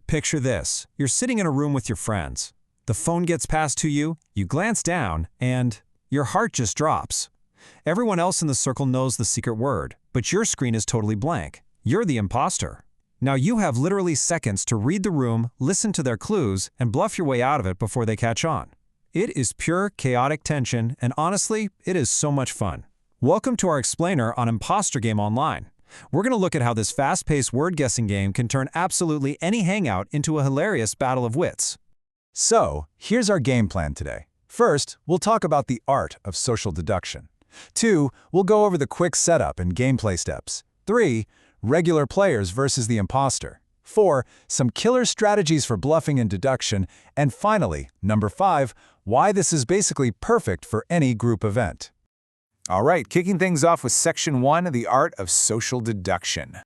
Picture this. You're sitting in a room with your friends. The phone gets passed to you, you glance down, and your heart just drops. Everyone else in the circle knows the secret word, but your screen is totally blank. You're the imposter. Now you have literally seconds to read the room, listen to their clues, and bluff your way out of it before they catch on. It is pure chaotic tension, and honestly, it is so much fun. Welcome to our explainer on Imposter Game Online. We're going to look at how this fast-paced word-guessing game can turn absolutely any hangout into a hilarious battle of wits. So, here's our game plan today. First, we'll talk about the art of social deduction. 2, we'll go over the quick setup and gameplay steps. 3, regular players versus the imposter. 4, some killer strategies for bluffing and deduction. And finally, number 5, why this is basically perfect for any group event. All right, kicking things off with Section 1, the art of social deduction.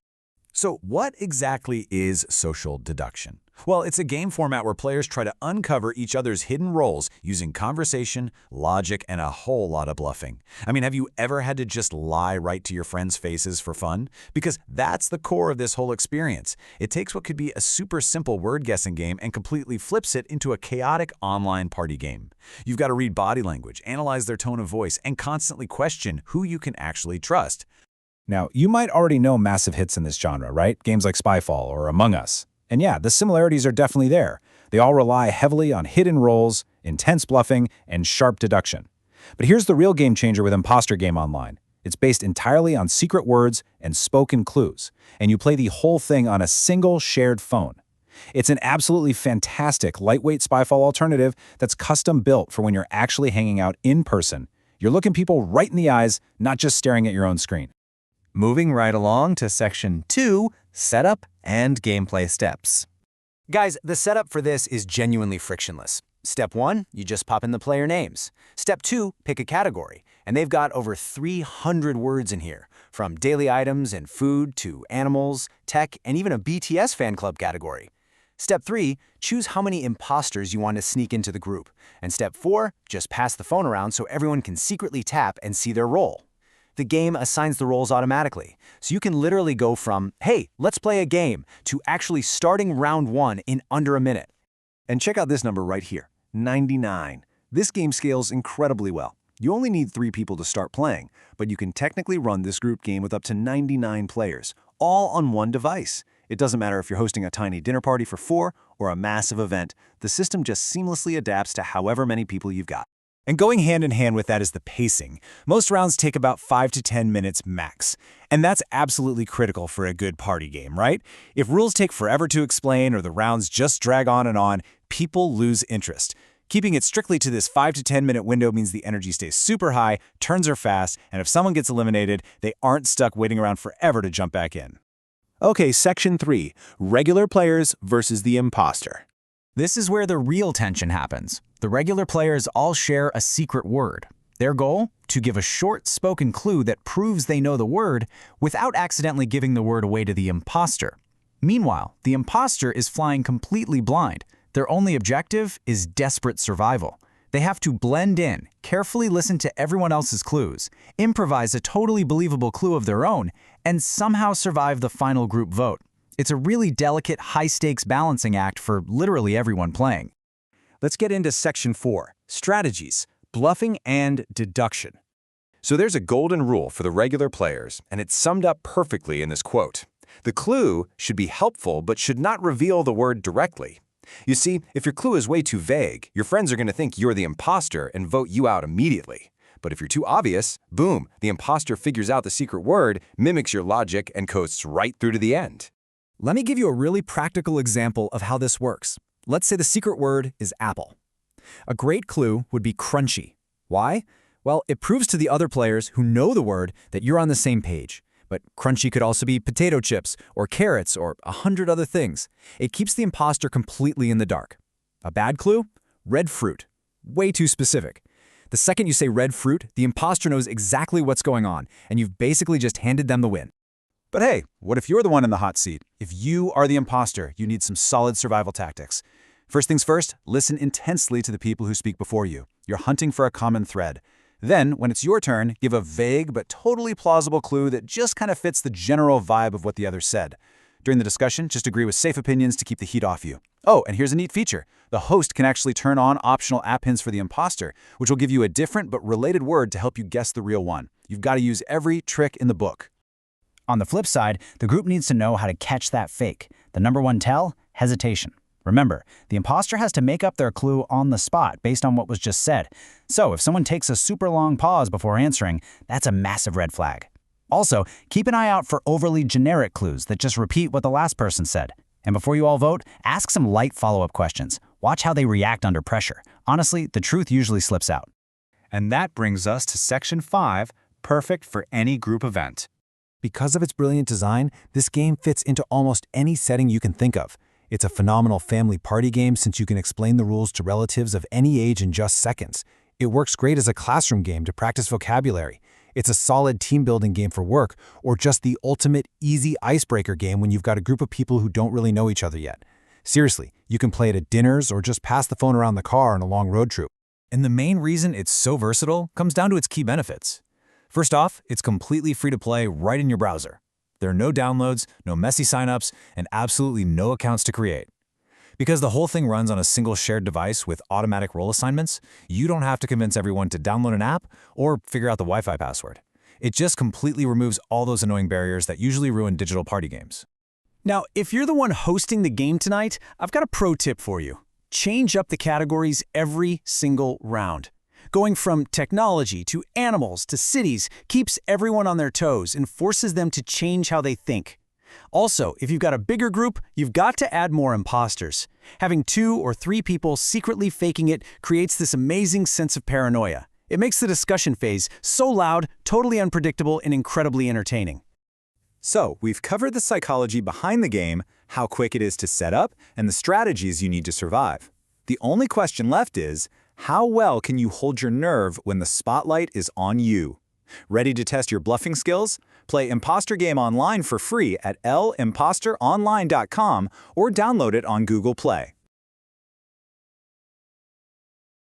So what exactly is social deduction? Well, it's a game format where players try to uncover each other's hidden roles using conversation, logic, and a whole lot of bluffing. I mean, have you ever had to just lie right to your friends' faces for fun? Because that's the core of this whole experience. It takes what could be a super simple word-guessing game and completely flips it into a chaotic online party game. You've got to read body language, analyze their tone of voice, and constantly question who you can actually trust. Now, you might already know massive hits in this genre, right? Games like Spyfall or Among Us. And yeah, the similarities are definitely there. They all rely heavily on hidden roles, intense bluffing, and sharp deduction. But here's the real game changer with Imposter Game Online. It's based entirely on secret words and spoken clues, and you play the whole thing on a single shared phone. It's an absolutely fantastic lightweight Spyfall alternative that's custom built for when you're actually hanging out in person. You're looking people right in the eyes, not just staring at your own screen. Moving right along to Section 2, Setup and Gameplay Steps. Guys, the setup for this is genuinely frictionless. Step 1, you just pop in the player names. Step 2, pick a category. And they've got over 300 words in here, from daily items and food to animals, tech, and even a BTS fan club category. Step 3, choose how many imposters you want to sneak into the group. And Step 4, just pass the phone around so everyone can secretly tap and see their role. The game assigns the roles automatically, so you can literally go from, hey, let's play a game, to actually starting round 1 in under a minute. And check out this number right here, 99. This game scales incredibly well. You only need 3 people to start playing, but you can technically run this group game with up to 99 players, all on one device. It doesn't matter if you're hosting a tiny dinner party for 4 or a massive event, the system just seamlessly adapts to however many people you've got. And going hand in hand with that is the pacing. Most rounds take about 5 to 10 minutes max. And that's absolutely critical for a good party game, right? If rules take forever to explain or the rounds just drag on, people lose interest. Keeping it strictly to this 5 to 10 minute window means the energy stays super high, turns are fast, and if someone gets eliminated, they aren't stuck waiting around forever to jump back in. Okay, Section 3, Regular Players versus the Imposter. This is where the real tension happens. The regular players all share a secret word. Their goal? To give a short spoken clue that proves they know the word without accidentally giving the word away to the imposter. Meanwhile, the imposter is flying completely blind. Their only objective is desperate survival. They have to blend in, carefully listen to everyone else's clues, improvise a totally believable clue of their own, and somehow survive the final group vote. It's a really delicate, high-stakes balancing act for literally everyone playing. Let's get into Section 4, Strategies, Bluffing and Deduction. So there's a golden rule for the regular players, and it's summed up perfectly in this quote. The clue should be helpful but should not reveal the word directly. You see, if your clue is way too vague, your friends are going to think you're the imposter and vote you out immediately. But if you're too obvious, boom, the imposter figures out the secret word, mimics your logic, and coasts right through to the end. Let me give you a really practical example of how this works. Let's say the secret word is apple. A great clue would be crunchy. Why? Well, it proves to the other players who know the word that you're on the same page. But crunchy could also be potato chips or carrots or 100 other things. It keeps the imposter completely in the dark. A bad clue? Red fruit. Way too specific. The second you say red fruit, the imposter knows exactly what's going on, and you've basically just handed them the win. But hey, what if you're the one in the hot seat? If you are the imposter, you need some solid survival tactics. First things first, listen intensely to the people who speak before you. You're hunting for a common thread. Then, when it's your turn, give a vague but totally plausible clue that just kind of fits the general vibe of what the other said. During the discussion, just agree with safe opinions to keep the heat off you. Oh, and here's a neat feature. The host can actually turn on optional app hints for the imposter, which will give you a different but related word to help you guess the real one. You've got to use every trick in the book. On the flip side, the group needs to know how to catch that fake. The number one tell? Hesitation. Remember, the imposter has to make up their clue on the spot based on what was just said. So if someone takes a super long pause before answering, that's a massive red flag. Also, keep an eye out for overly generic clues that just repeat what the last person said. And before you all vote, ask some light follow-up questions. Watch how they react under pressure. Honestly, the truth usually slips out. And that brings us to Section 5, perfect for any group event. Because of its brilliant design, this game fits into almost any setting you can think of. It's a phenomenal family party game since you can explain the rules to relatives of any age in just seconds. It works great as a classroom game to practice vocabulary. It's a solid team-building game for work, or just the ultimate easy icebreaker game when you've got a group of people who don't really know each other yet. Seriously, you can play it at dinners or just pass the phone around the car on a long road trip. And the main reason it's so versatile comes down to its key benefits. First off, it's completely free to play right in your browser. There are no downloads, no messy signups, and absolutely no accounts to create. Because the whole thing runs on a single shared device with automatic role assignments, you don't have to convince everyone to download an app or figure out the Wi-Fi password. It just completely removes all those annoying barriers that usually ruin digital party games. Now, if you're the one hosting the game tonight, I've got a pro tip for you. Change up the categories every single round. Going from technology to animals to cities keeps everyone on their toes and forces them to change how they think. Also, if you've got a bigger group, you've got to add more imposters. Having 2 or 3 people secretly faking it creates this amazing sense of paranoia. It makes the discussion phase so loud, totally unpredictable, and incredibly entertaining. So, we've covered the psychology behind the game, how quick it is to set up, and the strategies you need to survive. The only question left is, how well can you hold your nerve when the spotlight is on you? Ready to test your bluffing skills? Play Imposter Game Online for free at imposteronline.com or download it on Google Play.